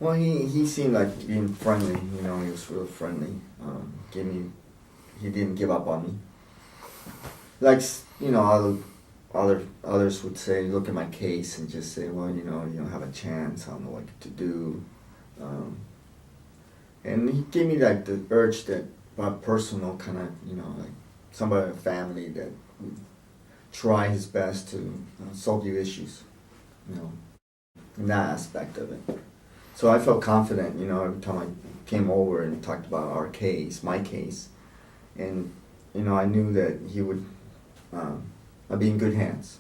Well, he seemed like being friendly. You know, he was real friendly. He didn't give up on me. Like you know, others would say, look at my case and just say, well, you know, you don't have a chance. I don't know what to do. Um, and he gave me like the urge that personal kind of, you know, like somebody in a family that would try his best to solve your issues. You know, in that aspect of it. So I felt confident, you know, every time I came over and talked about our case, my case, and you know, I knew that he would. I'd be in good hands.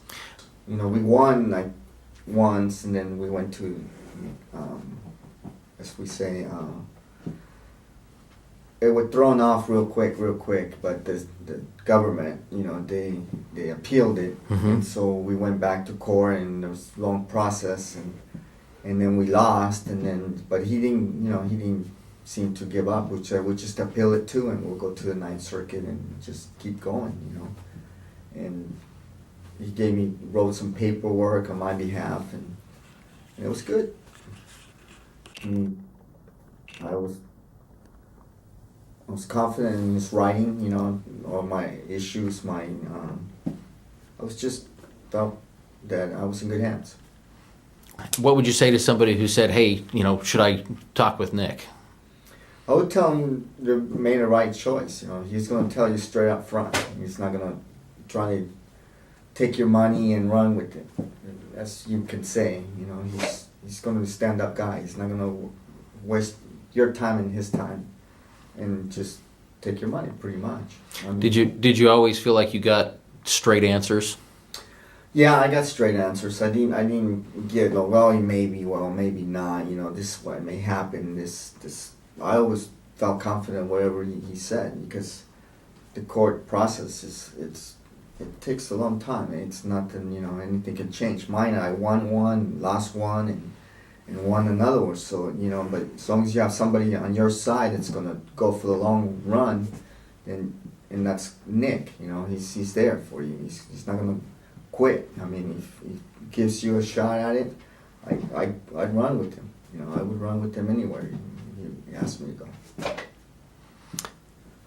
You know, we won like once, and then we went to, as we say, it was thrown off real quick. But the government, you know, they appealed it, and so we went back to court, and there was a long process, and then we lost, and then but he didn't seem to give up. Which I would just appeal it to, and we'll go to the Ninth Circuit and just keep going, you know, and. He wrote some paperwork on my behalf, and it was good. And I was confident in his writing, you know, all my issues, I was just felt that I was in good hands. What would you say to somebody who said, hey, you know, should I talk with Nick? I would tell him they made the right choice, you know. He's going to tell you straight up front. He's not going to try to take your money and run with it, as you can say. You know, he's going to be a stand-up guy. He's not going to waste your time and his time, and just take your money, pretty much. I mean, Did you always feel like you got straight answers? Yeah, I got straight answers. I didn't get well, maybe, well, maybe not. You know, this is what may happen. This. I always felt confident whatever he said, because the court process it takes a long time. It's nothing, you know, anything can change. Mine, I won one, lost one, and won another one. So, you know, but as long as you have somebody on your side that's going to go for the long run, and that's Nick, you know, he's there for you. He's not going to quit. I mean, if he gives you a shot at it, I'd run with him. You know, I would run with him anywhere he asked me to go.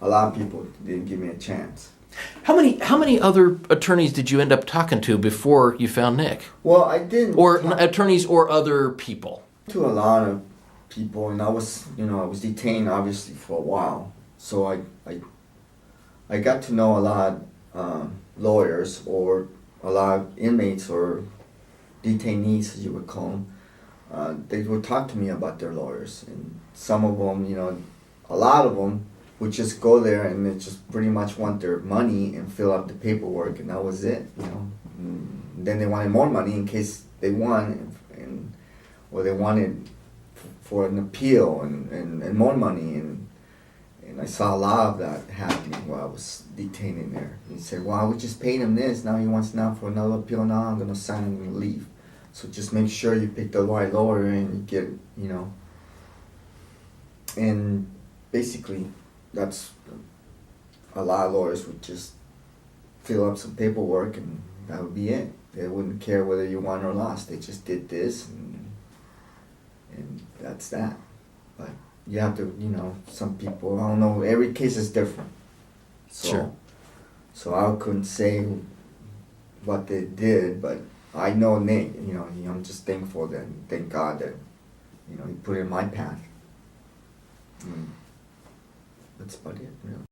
A lot of people didn't give me a chance. How many other attorneys did you end up talking to before you found Nick? Well, I didn't. Or attorneys or other people? To a lot of people, and I was detained obviously for a while. So I got to know a lot of lawyers, or a lot of inmates or detainees, as you would call them. They would talk to me about their lawyers, and some of them, you know, a lot of them would just go there and they just pretty much want their money and fill out the paperwork, and that was it, you know. And then they wanted more money in case they won, or they wanted for an appeal and more money, and I saw a lot of that happening while I was detained in there. He said, well, we just paid him this, now he wants now for another appeal, now I'm going to sign him and leave. So just make sure you pick the right lawyer and you get, you know. And basically, that's a lot of lawyers would just fill up some paperwork and that would be it. They wouldn't care whether you won or lost. They just did this and that's that. But you have to, you know, some people, I don't know, every case is different. So, sure. So I couldn't say what they did, but I know Nick, you know, I'm just thankful that, thank God that, you know, he put it in my path. That's about it, really.